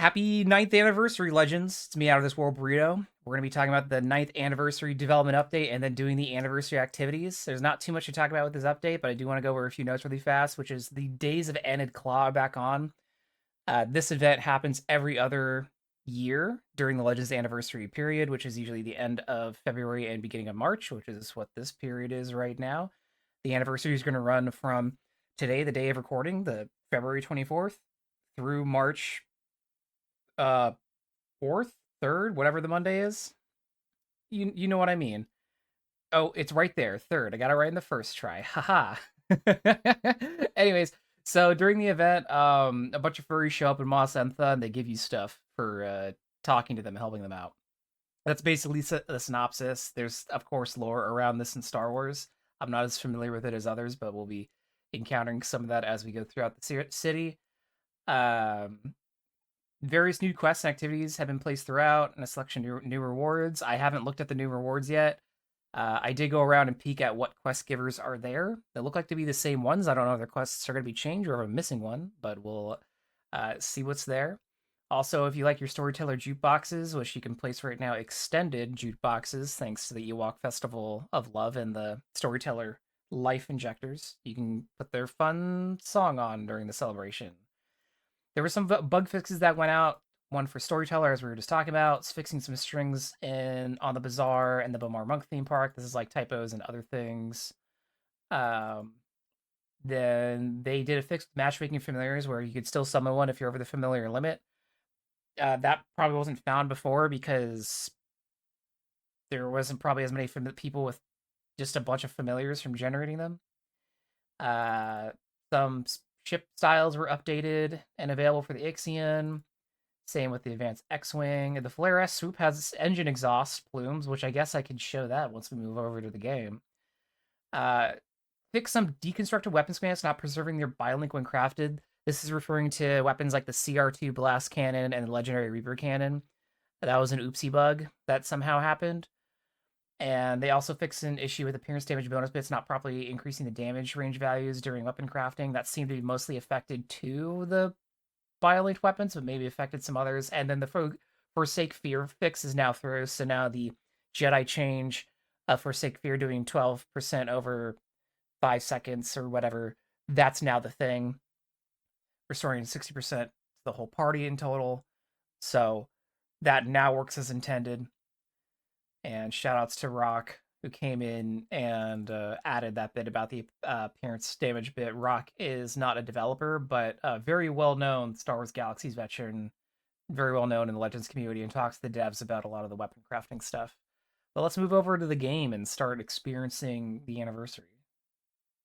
Happy ninth anniversary, Legends. It's me, Out of This World Burrito. We're going to be talking about the ninth anniversary development update and then doing the anniversary activities. There's not too much to talk about with this update, but I do want to go over a few notes really fast, which is the days of Aned-kla back on. This event happens every other year during the Legends anniversary period, which is usually the end of February and beginning of March, which is what this period is right now. The anniversary is going to run from today, the day of recording, the February 24th, through March uh 4th, 3rd, whatever the Monday is. You know what I mean. Oh, it's right there, 3rd. I got it right in the first try. Haha. Anyways, so during the event, a bunch of furries show up in Mos Emtha and they give you stuff for talking to them, helping them out. That's basically the synopsis. There's of course lore around this in Star Wars. I'm not as familiar with it as others, but we'll be encountering some of that as we go throughout the city. Um, Various new quests and activities have been placed throughout, and a selection of new rewards. I haven't looked at the new rewards yet. I did go around and peek at what quest givers are there. They look like to be the same ones. I don't know if their quests are going to be changed or if I'm missing one, but we'll see what's there. Also, if you like your storyteller jukeboxes, which you can place right now, extended jukeboxes, thanks to the Ewok Festival of Love and the storyteller life injectors, you can put their fun song on during the celebration. There were some bug fixes that went out. One for Storyteller, as we were just talking about, fixing some strings in on the Bazaar and the Bomar Monk theme park. This is like typos and other things. Um, then they did a fix with matchmaking familiars where you could still summon one if you're over the familiar limit. That probably wasn't found before because there wasn't probably as many people with just a bunch of familiars from generating them. Uh, some ship styles were updated and available for the Ixion. Same with the Advanced X-Wing. The Flare S Swoop has engine exhaust plumes, which I guess I can show that once we move over to the game. Uh, Fix some deconstructed weapons commands not preserving their biolink when crafted. This is referring to weapons like the CR2 Blast Cannon and the Legendary Reaper Cannon. That was an oopsie bug that somehow happened. And they also fixed an issue with appearance damage bonus bits not properly increasing the damage range values during weapon crafting. That seemed to be mostly affected to the violate weapons, but maybe affected some others. And then the Forsake Fear fix is now through, so now the Jedi change of Forsake Fear doing 12% over 5 seconds or whatever, that's now the thing, restoring 60% to the whole party in total. So that now works as intended. And shout outs to Rock, who came in and added that bit about the appearance damage bit. Rock is not a developer, but a very well known Star Wars Galaxies veteran, very well known in the Legends community, and talks to the devs about a lot of the weapon crafting stuff. But let's move over to the game and start experiencing the anniversary.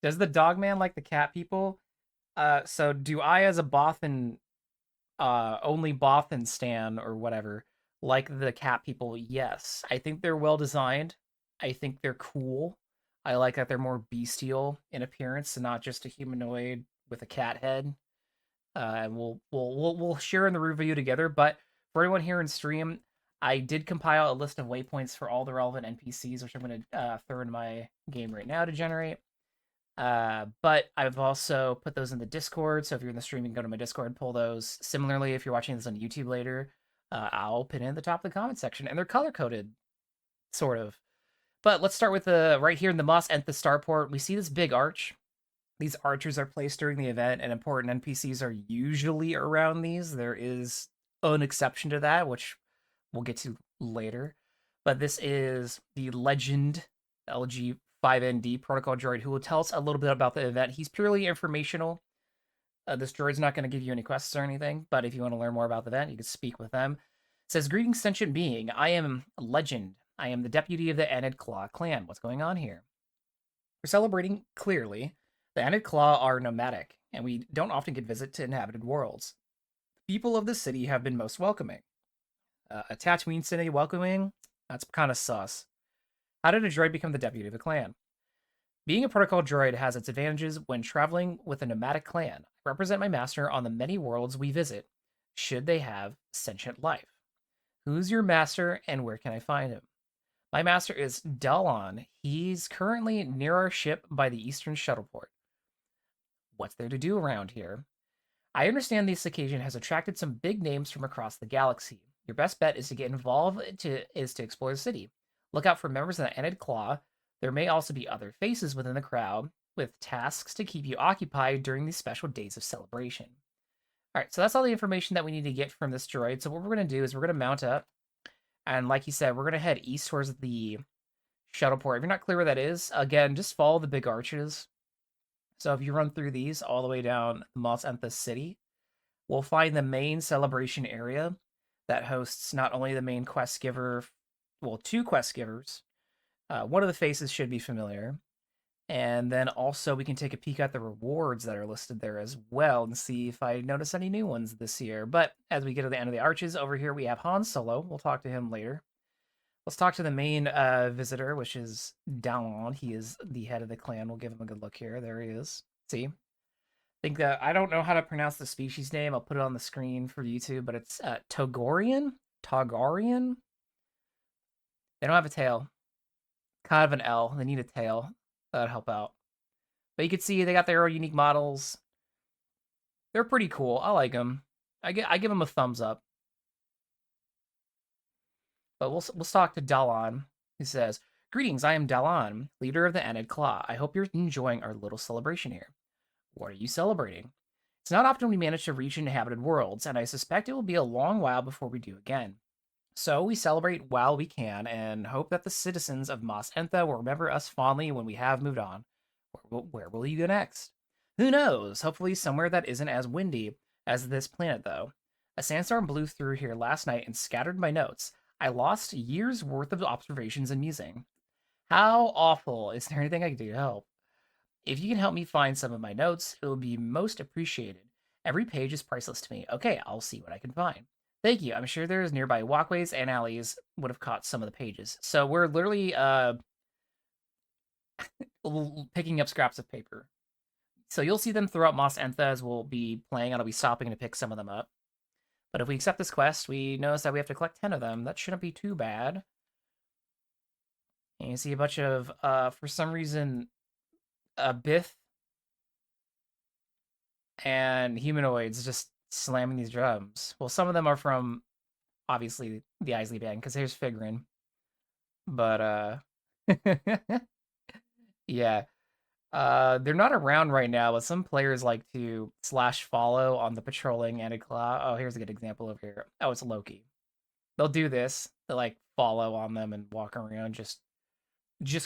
Does the dogman like the cat people? So do I, as a Bothan, only Bothan stan or whatever, like the cat people? Yes, I think they're well designed. I think they're cool. I like that they're more bestial in appearance and not just a humanoid with a cat head. And we'll share in the review together. But for everyone here in stream, I did compile a list of waypoints for all the relevant NPCs, which I'm going to throw in my game right now to generate. But I've also put those in the Discord. So if you're in the stream, you can go to my Discord, pull those. Similarly, if you're watching this on YouTube later, I'll pin it in the top of the comment section, and they're color coded, sort of. But let's start with the right here in the Mos Emtha starport. We see this big arch. These archers are placed during the event, and important NPCs are usually around these. There is an exception to that, which we'll get to later. But this is the Legend LG5ND protocol droid who will tell us a little bit about the event. He's purely informational. This droid's not going to give you any quests or anything, but if you want to learn more about the event, you can speak with them. It says, "Greetings, sentient being. I am Legend. I am the deputy of the Aned-kla clan. What's going on here? We're celebrating, clearly. The Aned-kla are nomadic, and we don't often get visit to inhabited worlds. People of the city have been most welcoming. A Tatooine city welcoming? That's kind of sus. How did a droid become the deputy of a clan? Being a protocol droid has its advantages when traveling with a nomadic clan. I represent my master on the many worlds we visit, should they have sentient life. Who's your master, and where can I find him? My master is Dalon. He's currently near our ship by the Eastern Shuttleport. What's there to do around here? I understand this occasion has attracted some big names from across the galaxy. Your best bet is to get involved to explore the city. Look out for members of the Aned-kla. There may also be other faces within the crowd with tasks to keep you occupied during these special days of celebration. All right, so that's all the information that we need to get from this droid. So what we're going to do is we're going to mount up, and like you said, we're going to head east towards the shuttle port. If you're not clear where that is, again, just follow the big arches. So if you run through these all the way down Mos Espa City, we'll find the main celebration area that hosts not only the main quest giver, well, two quest givers. One of the faces should be familiar. And then also we can take a peek at the rewards that are listed there as well and see if I notice any new ones this year. But as we get to the end of the arches, over here we have Han Solo. We'll talk to him later. Let's talk to the main visitor, which is Dallon. He is the head of the clan. We'll give him a good look here. There he is. See? Think that I don't know how to pronounce the species name. I'll put it on the screen for YouTube, but it's Togorian? Togorian? They don't have a tail. Kind of an L. They need a tail. That'd help out. But you can see they got their own unique models. They're pretty cool. I like them. I give them a thumbs up. But we'll talk to Dallon, who says, "Greetings, I am Dallon, leader of the Aned-kla. I hope you're enjoying our little celebration here. What are you celebrating? It's not often we manage to reach inhabited worlds, and I suspect it will be a long while before we do again. So we celebrate while we can, and hope that the citizens of Mos Espa will remember us fondly when we have moved on. Where will you go next? Who knows? Hopefully somewhere that isn't as windy as this planet, though. A sandstorm blew through here last night and scattered my notes. I lost years' worth of observations and musing. How awful. Is there anything I can do to help? If you can help me find some of my notes, it would be most appreciated. Every page is priceless to me. Okay, I'll see what I can find. Thank you. I'm sure there's nearby walkways and alleys would have caught some of the pages. So we're literally picking up scraps of paper. So you'll see them throughout Mos Espa as we'll be playing. I'll be stopping to pick some of them up. But if we accept this quest, we notice that we have to collect 10 of them. That shouldn't be too bad. And you see a bunch of, for some reason, Biff and humanoids just slamming these drums. Well, some of them are from, obviously, the Isley Band, because here's Figrin. But, yeah. They're not around right now, but some players like to slash follow on the patrolling Aned-kla. Oh, here's a good example over here. Oh, it's Loki. They'll do this. They'll like follow on them and walk around just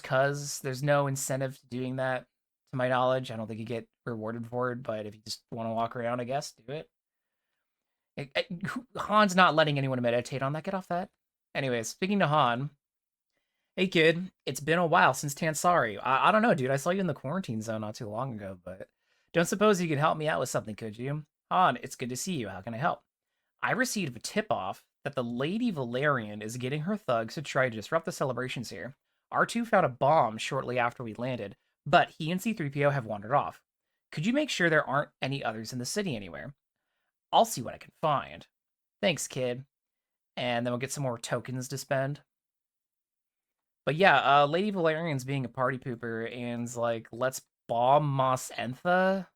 cause there's no incentive to doing that, to my knowledge. I don't think you get rewarded for it, but if you just want to walk around, I guess, do it. Han's not letting anyone meditate on that. Get off that. Anyways, speaking to Han, hey kid, it's been a while since Tansari. I don't know, dude. I saw you in the quarantine zone not too long ago, but don't suppose you could help me out with something, could you? Han, it's good to see you. How can I help? I received a tip off that the Lady Valerian is getting her thugs to try to disrupt the celebrations here. R2 found a bomb shortly after we landed, but he and C3PO have wandered off. Could you make sure there aren't any others in the city anywhere? I'll see what I can find. Thanks, kid. And then we'll get some more tokens to spend. But yeah, Lady Valerian's being a party pooper and's like, let's bomb Mos Espa?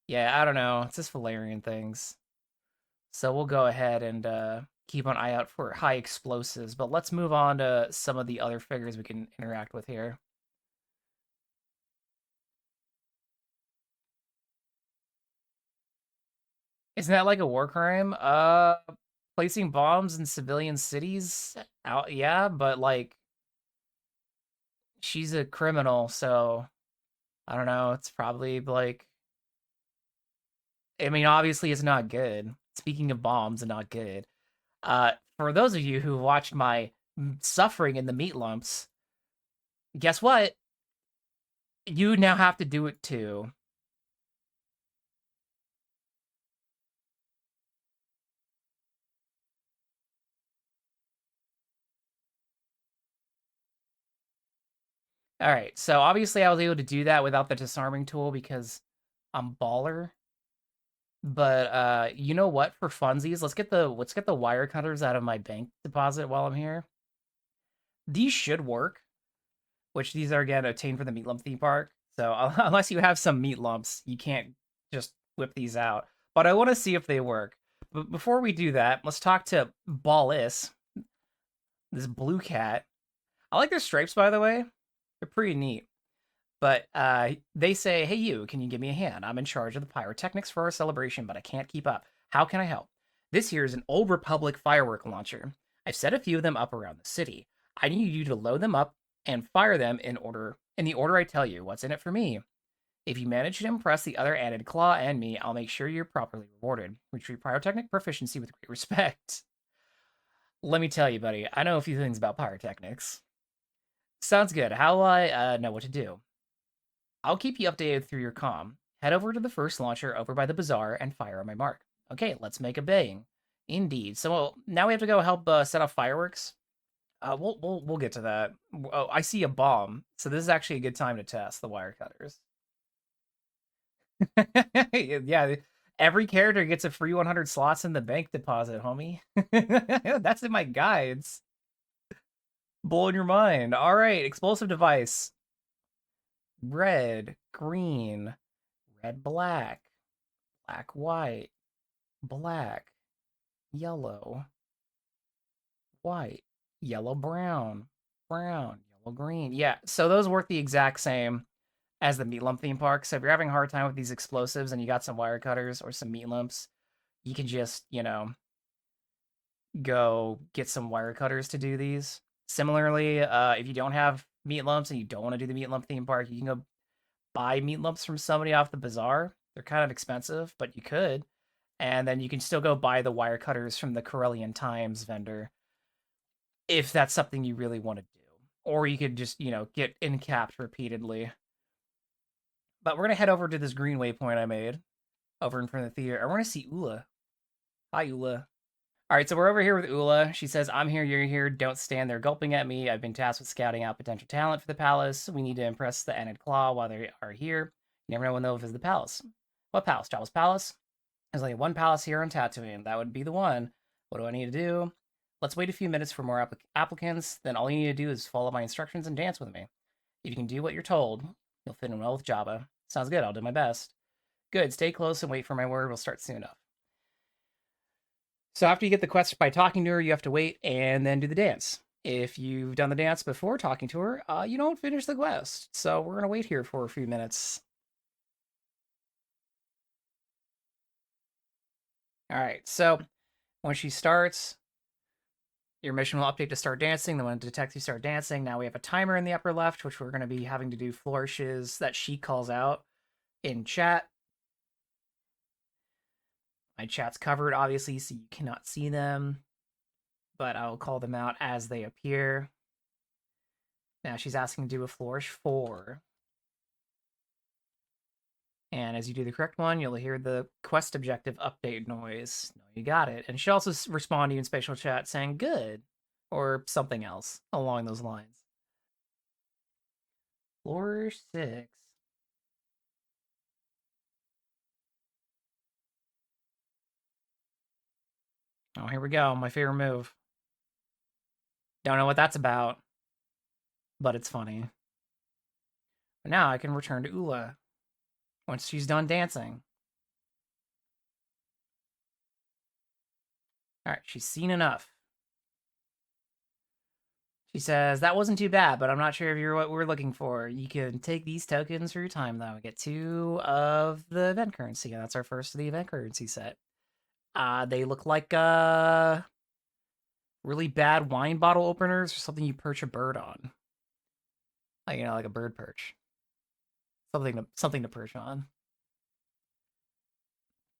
Yeah, I don't know. It's just Valerian things. So we'll go ahead and keep an eye out for high explosives. But let's move on to some of the other figures we can interact with here. Isn't that like a war crime? Placing bombs in civilian cities? Out, yeah, but like she's a criminal, so I don't know. It's probably like, I mean, obviously it's not good. Speaking of bombs, not good. For those of you who watched my suffering in the meat lumps, guess what? You now have to do it too. All right, so obviously I was able to do that without the disarming tool because I'm baller. But you know what? For funsies, let's get the wire cutters out of my bank deposit while I'm here. These should work, which these are again obtained from the meat lump theme park. So unless you have some meat lumps, you can't just whip these out. but I want to see if they work. But before we do that, let's talk to Ballis, this blue cat. I like their stripes, by the way. They're pretty neat. But they say, hey, you, can you give me a hand? I'm in charge of the pyrotechnics for our celebration, but I can't keep up. How can I help? This here is an Old Republic firework launcher. I've set a few of them up around the city. I need you to load them up and fire them in the order I tell you. What's in it for me? If you manage to impress the other Aned-kla and me, I'll make sure you're properly rewarded. We treat pyrotechnic proficiency with great respect. Let me tell you, buddy, I know a few things about pyrotechnics. Sounds good. How will I know what to do? I'll keep you updated through your comm. Head over to the first launcher over by the bazaar and fire on my mark. Okay, let's make a bang. Indeed. So now we have to go help set off fireworks. We'll get to that. Oh, I see a bomb. So this is actually a good time to test the wire cutters. Yeah, every character gets a free 100 slots in the bank deposit, homie. That's in my guides. Blowing your mind. All right, explosive device. Red, green, red, black, black, white, black, yellow, white, yellow, brown, brown, yellow, green. Yeah, so those work the exact same as the meat lump theme park. So if you're having a hard time with these explosives and you got some wire cutters or some meat lumps, you can just, go get some wire cutters to do these. Similarly, if you don't have meat lumps and you don't want to do the meat lump theme park, you can go buy meat lumps from somebody off the bazaar. They're kind of expensive, but you could. And then you can still go buy the wire cutters from the Corellian Times vendor if that's something you really want to do. Or you could just, get incapped repeatedly. But we're going to head over to this green waypoint I made over in front of the theater. I want to see Ula. Hi, Ula. All right, so we're over here with Ula. She says, I'm here, you're here. Don't stand there gulping at me. I've been tasked with scouting out potential talent for the palace. We need to impress the Aned-kla while they are here. You never know when they'll visit the palace. What palace? Jabba's palace? There's only one palace here on Tatooine. That would be the one. What do I need to do? Let's wait a few minutes for more applicants. Then all you need to do is follow my instructions and dance with me. If you can do what you're told, you'll fit in well with Jabba. Sounds good. I'll do my best. Good. Stay close and wait for my word. We'll start soon enough. So after you get the quest by talking to her, you have to wait and then do the dance. If you've done the dance before talking to her, you don't finish the quest. So we're going to wait here for a few minutes. All right, so when she starts, your mission will update to start dancing. Then when it detects you start dancing, now we have a timer in the upper left, which we're going to be having to do flourishes that she calls out in chat. My chat's covered, obviously, so you cannot see them, but I will call them out as they appear. Now she's asking to do a flourish 4. And as you do the correct one, you'll hear the quest objective update noise. No, you got it. And she'll also respond to you in spatial chat saying good or something else along those lines. Flourish 6. Oh, here we go. My favorite move. Don't know what that's about, but it's funny. But now I can return to Ula once she's done dancing. All right, she's seen enough. She says, that wasn't too bad, but I'm not sure if you're what we're looking for. You can take these tokens for your time, though. Get 2 of the event currency, and that's our first of the event currency set. They look like really bad wine bottle openers or something you perch a bird on. Like, like a bird perch. Something to perch on.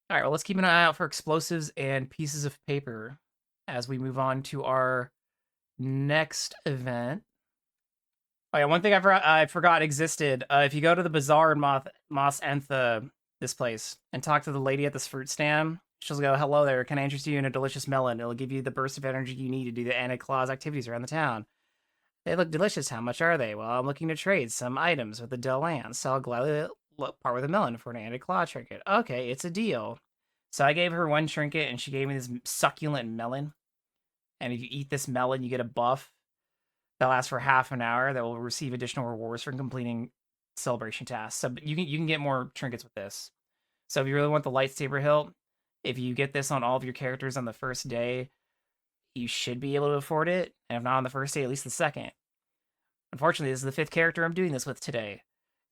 All right, well, let's keep an eye out for explosives and pieces of paper as we move on to our next event. Oh yeah, one thing I forgot existed. If you go to the bazaar in Mos Entha, this place, and talk to the lady at this fruit stand, she'll go, hello there, can I interest you in a delicious melon? It'll give you the burst of energy you need to do the Aned-kla's activities around the town. They look delicious. How much are they? Well, I'm looking to trade some items with the Delan, so I'll gladly part with a melon for an Aned-kla trinket. Okay, it's a deal. So I gave her one trinket, and she gave me this succulent melon. And if you eat this melon, you get a buff that lasts for half an hour that will receive additional rewards for completing celebration tasks. So you can get more trinkets with this. So if you really want the lightsaber hilt, If you get this on all of your characters on the first day, you should be able to afford it. And if not on the first day, at least the second. Unfortunately, this is the fifth character I'm doing this with today,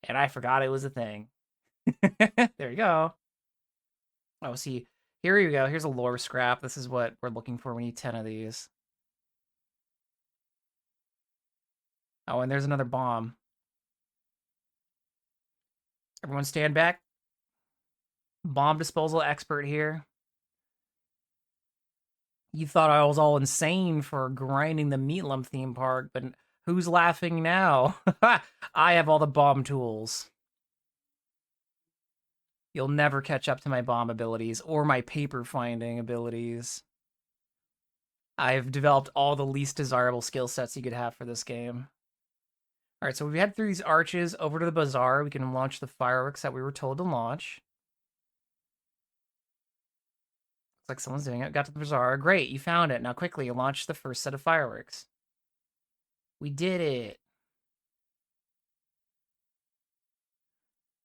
and I forgot it was a thing. There you go. Oh, see, here you go. Here's a lore scrap. This is what we're looking for. We need 10 of these. Oh, and there's another bomb. Everyone stand back. Bomb disposal expert here. You thought I was all insane for grinding the Meat Lump theme park, but who's laughing now? I have all the bomb tools. You'll never catch up to my bomb abilities or my paper finding abilities. I've developed all the least desirable skill sets you could have for this game. All right, so we head through these arches over to the bazaar. We can launch the fireworks that we were told to launch. Looks like someone's doing it. Got to the bazaar. Great, you found it. Now quickly, launch the first set of fireworks. We did it.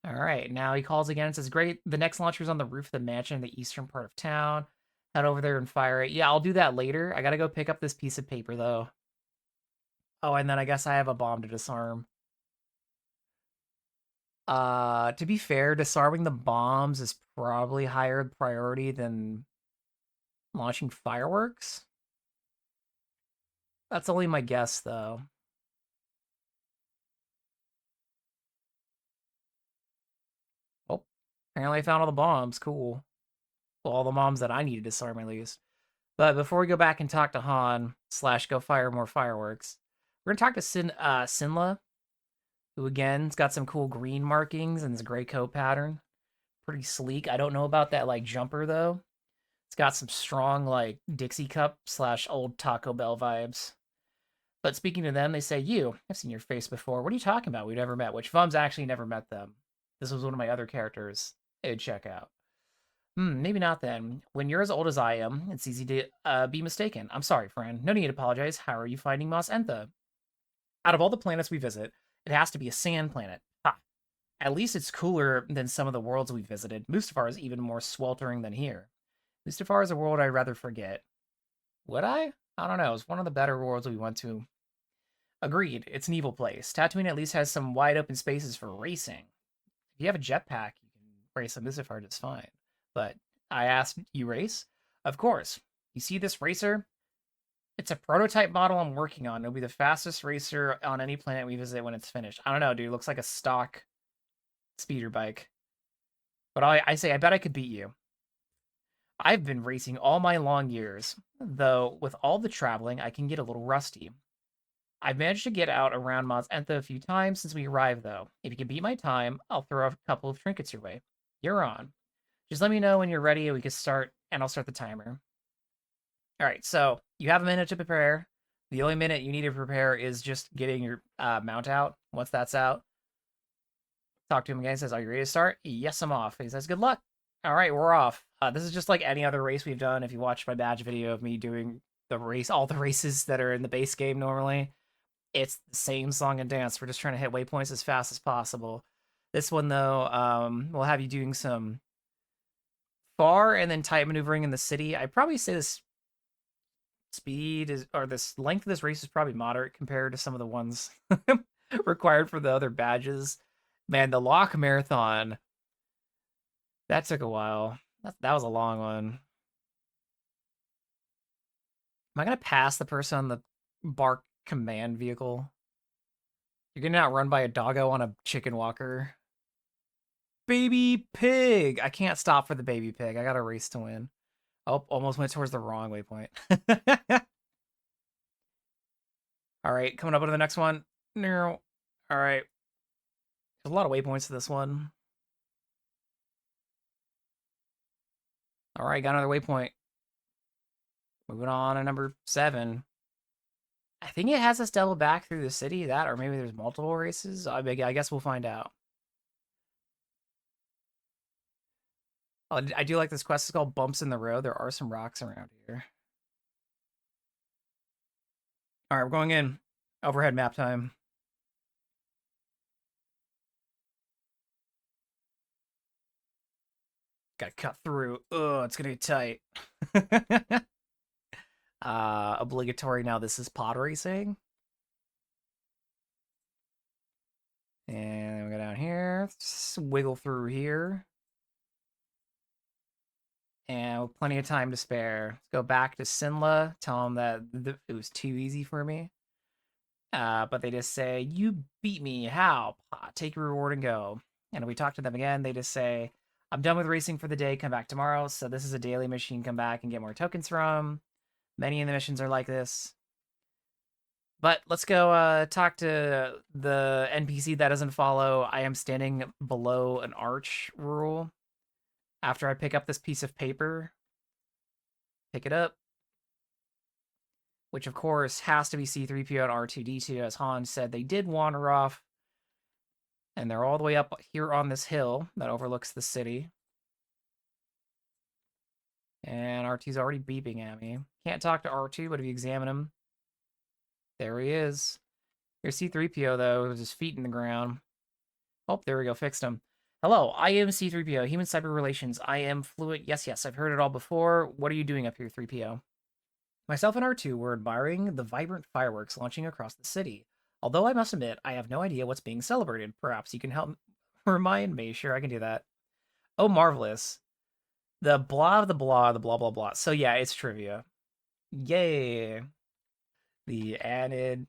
All right, now he calls again and says, great, the next launcher's on the roof of the mansion in the eastern part of town. Head over there and fire it. Yeah, I'll do that later. I gotta go pick up this piece of paper, though. Oh, and then I guess I have a bomb to disarm. To be fair, disarming the bombs is probably higher priority than launching fireworks. That's only my guess, though. Oh, apparently I found all the bombs. Cool. Well, all the bombs that I need to disarm, at least. But before we go back and talk to Han / go fire more fireworks, we're gonna talk to Sinla, who again's got some cool green markings and his gray coat pattern. Pretty sleek. I don't know about that like jumper though. It's got some strong like Dixie Cup / old Taco Bell vibes. But speaking to them, they say, I've seen your face before. What are you talking about? We've never met, which Vum's actually never met them. This was one of my other characters they'd check out. Maybe not then. When you're as old as I am, it's easy to be mistaken. I'm sorry, friend. No need to apologize. How are you finding Mos Entha? Out of all the planets we visit, it has to be a sand planet. Ha! At least it's cooler than some of the worlds we visited. Mustafar is even more sweltering than here. Mustafar is a world I'd rather forget. Would I? I don't know. It's one of the better worlds we went to. Agreed. It's an evil place. Tatooine at least has some wide open spaces for racing. If you have a jetpack, you can race on Mustafar just fine. But I asked, you race? Of course. You see this racer? It's a prototype model I'm working on. It'll be the fastest racer on any planet we visit when it's finished. I don't know, dude. It looks like a stock speeder bike. But I say, I bet I could beat you. I've been racing all my long years, though with all the traveling, I can get a little rusty. I've managed to get out around Mos Entha a few times since we arrived, though. If you can beat my time, I'll throw a couple of trinkets your way. You're on. Just let me know when you're ready and we can start, and I'll start the timer. All right, so you have a minute to prepare. The only minute you need to prepare is just getting your mount out. Once that's out, talk to him again. He says, are you ready to start? Yes, I'm off. He says, good luck. All right, we're off. This is just like any other race we've done. If you watch my badge video of me doing all the races that are in the base game normally, it's the same song and dance. We're just trying to hit waypoints as fast as possible. This one, though, we'll have you doing some far and then tight maneuvering in the city. I'd probably say this speed is, or this length of this race is probably moderate compared to some of the ones required for the other badges. Man, the Lock Marathon, that took a while. That was a long one. Am I gonna pass the person on the bark command vehicle? You're getting outrun by a doggo on a chicken walker. Baby pig! I can't stop for the baby pig. I got a race to win. Oh, almost went towards the wrong waypoint. All right, coming up to the next one. No. All right. There's a lot of waypoints to this one. All right, got another waypoint. Moving on to number 7. I think it has us double back through the city. That, or maybe there's multiple races. I guess we'll find out. Oh, I do like this quest. It's called Bumps in the Road. There are some rocks around here. All right, we're going in. Overhead map time. Gotta cut through. Ugh, it's gonna be tight. Obligatory now. This is pod racing. And we go down here. Wiggle through here. And with plenty of time to spare. Let's go back to Sinla. Tell them that it was too easy for me. But they just say, "You beat me. How? Take your reward and go." And we talk to them again. They just say, "I'm done with racing for the day. Come back tomorrow." So this is a daily mission. Come back and get more tokens from. Many of the missions are like this. But let's go talk to the NPC that doesn't follow "I am standing below an arch" rule. After I pick up this piece of paper, pick it up, which of course has to be C3PO and R2D2, as Han said they did wander off, and they're all the way up here on this hill that overlooks the city. And R2's already beeping at me. Can't talk to R2, but if you examine him, there he is. Here's C3PO, though, with his feet in the ground. Oh, there we go, fixed him. "Hello, I am C3PO, Human Cyber Relations. I am fluent. Yes, I've heard it all before. What are you doing up here, 3PO? Myself and R2 were admiring the vibrant fireworks launching across the city. Although I must admit, I have no idea what's being celebrated. Perhaps you can help remind me." Sure, I can do that. "Oh, marvelous. The blah, the blah, the blah, blah, blah." So yeah, it's trivia. Yay. The Aned-kla,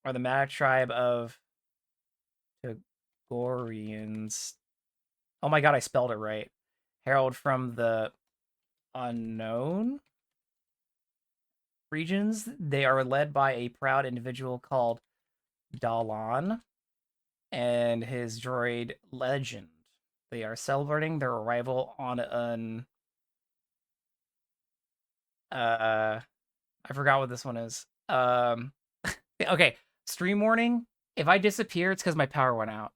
or the Matic tribe of Togorians. Oh my god, I spelled it right. Herald from the unknown regions. They are led by a proud individual called Dalan and his droid Legend. They are celebrating their arrival on an I forgot what this one is. Okay, stream warning. If I disappear, it's because my power went out.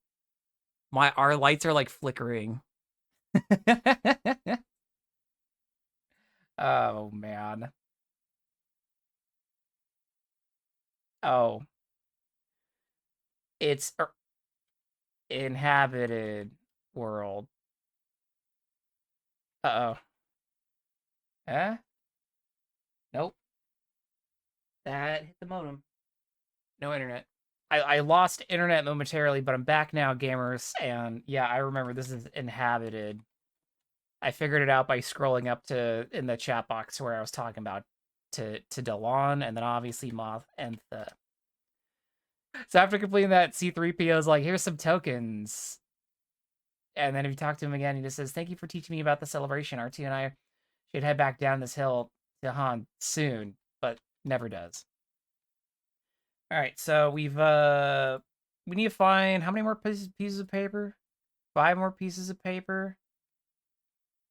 Our lights are like flickering. Oh man. Oh, it's inhabited world. Uh-oh. Eh? Nope. That hit the modem. No internet. I lost internet momentarily, but I'm back now, gamers. And yeah, I remember this is inhabited. I figured it out by scrolling up to in the chat box where I was talking about to Delon, and then obviously Moth and the. So after completing that, C3PO is like, "Here's some tokens." And then if you talk to him again, he just says, "Thank you for teaching me about the celebration. R2 and I should head back down this hill to Han soon," but never does. All right, so we need to find how many more pieces of paper? 5 more pieces of paper.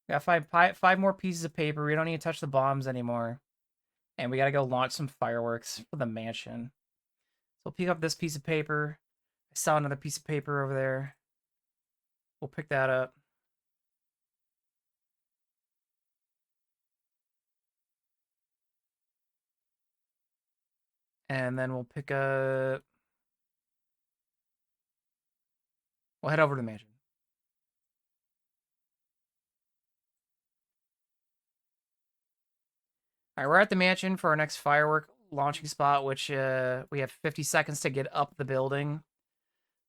We got five more pieces of paper. We don't need to touch the bombs anymore. And we got to go launch some fireworks for the mansion. So we'll pick up this piece of paper. I saw another piece of paper over there. We'll pick that up. And then we'll pick up. We'll head over to the mansion. All right, we're at the mansion for our next firework launching spot, which we have 50 seconds to get up the building.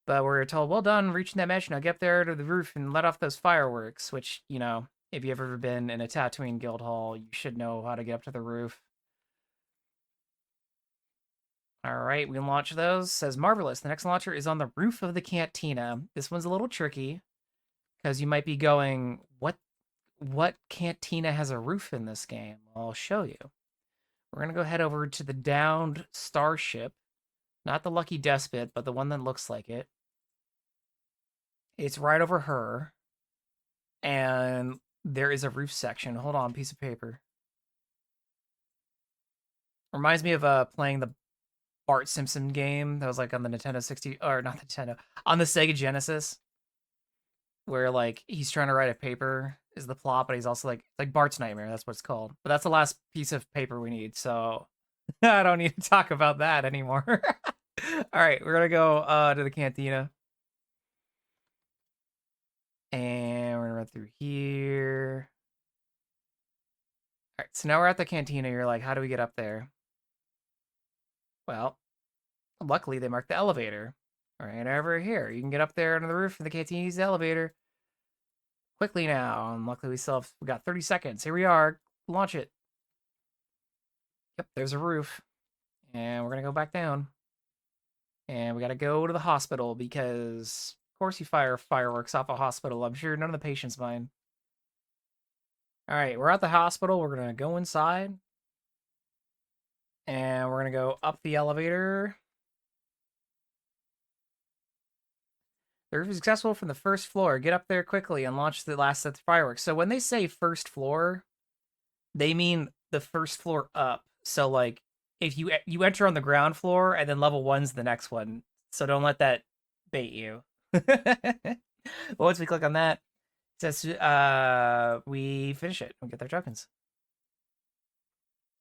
But we're told, "Well done, reaching that mansion. Now get up there to the roof and let off those fireworks," which, you know, if you've ever been in a Tatooine guild hall, you should know how to get up to the roof. All right, we can launch those. Says marvelous. The next launcher is on the roof of the cantina. This one's a little tricky because you might be going, what cantina has a roof in this game? I'll show you. We're gonna go head over to the downed starship, not the Lucky Despot, but the one that looks like it. It's right over her, and there is a roof section. Hold on, piece of paper. Reminds me of playing the Bart Simpson game that was like on the Nintendo 60, or not the Nintendo, on the Sega Genesis, where like he's trying to write a paper is the plot, but he's also like Bart's Nightmare. That's what it's called. But that's the last piece of paper we need, so I don't need to talk about that anymore. All right, we're gonna go to the cantina. And we're gonna run through here. All right, so now we're at the cantina. You're like, how do we get up there? Well, luckily they marked the elevator. Right over here. You can get up there under the roof of the cantina, use the elevator. Quickly now. And luckily we got 30 seconds. Here we are. Launch it. Yep, there's a roof. And we're gonna go back down. And we gotta go to the hospital because of course you fire fireworks off a hospital. I'm sure none of the patients mind. Alright, we're at the hospital. We're gonna go inside. And we're gonna go up the elevator. The roof is accessible from the first floor. Get up there quickly and launch the last set of fireworks. So when they say first floor, they mean the first floor up. So like if you enter on the ground floor and then level one's the next one. So don't let that bait you. Once we click on that, it says we finish it. We get their tokens.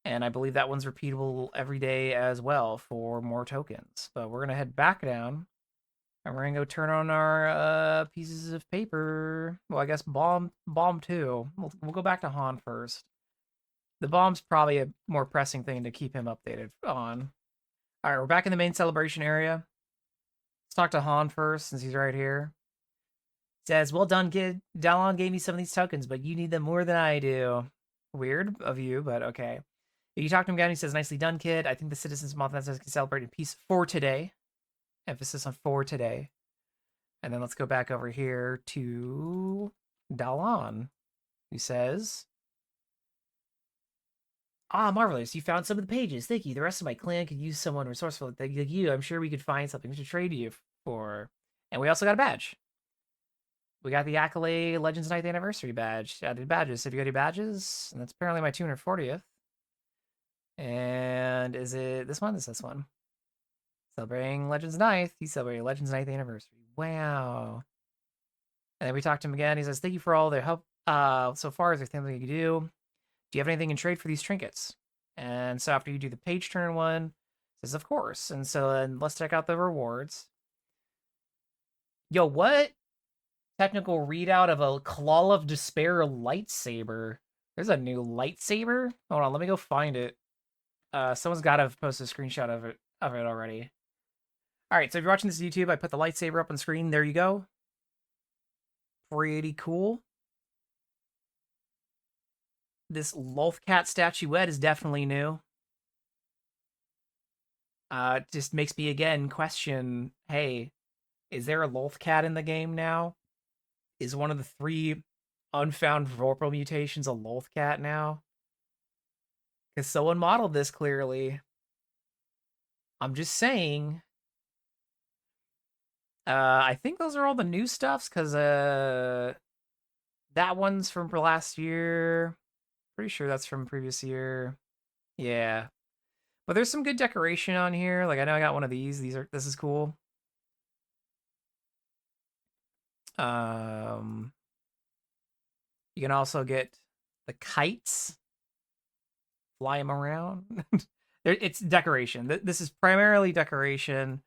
And I believe that one's repeatable every day as well for more tokens. But we're gonna head back down. And we're gonna go turn on our pieces of paper. Well, I guess bomb too. We'll go back to Han first. The bomb's probably a more pressing thing to keep him updated on. All right, we're back in the main celebration area. Let's talk to Han first, since he's right here. It says, well done, kid. Dallon gave me some of these tokens, but you need them more than I do. Weird of you, but okay. If you talk to him again, he says, nicely done, kid. I think the citizens of Mothman can celebrate in peace for today. Emphasis on for today. And then let's go back over here to Dallon, who says, ah, marvelous. You found some of the pages. Thank you. The rest of my clan could use someone resourceful like you. I'm sure we could find something to trade you for. And we also got a badge. We got the Aned-kla Legends 9th Anniversary badge. Added badges. Have you got any badges? And that's apparently my 240th. And is it this one? It's this one. Celebrating Legends 9th. He's celebrating Legends 9th Anniversary. Wow. And then we talked to him again. He says, thank you for all their help so far. Is there anything you can do? Do you have anything in trade for these trinkets? And so after you do the page turn one, it says, of course. And so then let's check out the rewards. Yo, what? Technical readout of a Claw of Despair lightsaber. There's a new lightsaber? Hold on, let me go find it. Someone's got to post a screenshot of it already. All right, so if you're watching this on YouTube, I put the lightsaber up on screen. There you go. Pretty cool. This Lothcat statuette is definitely new. Just makes me again question, hey, is there a Lothcat in the game now? Is one of the 3 unfound Vorpal mutations a Lothcat now? Because someone modeled this clearly. I'm just saying. I think those are all the new stuffs, because that one's from last year. Pretty sure that's from previous year. Yeah. But there's some good decoration on here. Like I know I got one of these. This is cool. You can also get the kites. Fly them around. It's decoration. This is primarily decoration,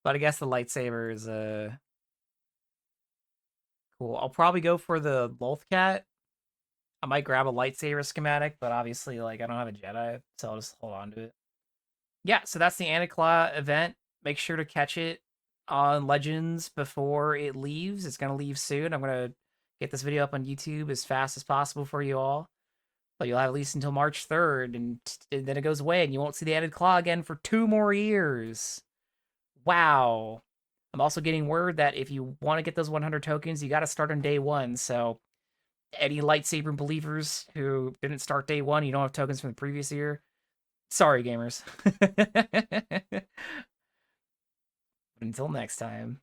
but I guess the lightsaber is cool. I'll probably go for the Lothcat. I might grab a lightsaber schematic, but obviously, like, I don't have a Jedi, so I'll just hold on to it. Yeah, so that's the Aned-kla event. Make sure to catch it on Legends before it leaves. It's going to leave soon. I'm going to get this video up on YouTube as fast as possible for you all. But you'll have at least until March 3rd, and then it goes away, and you won't see the Aned-kla again for 2 more years. Wow. I'm also getting word that if you want to get those 100 tokens, you got to start on day 1, so any lightsaber believers who didn't start day 1, you don't have tokens from the previous year, sorry, gamers. Until next time.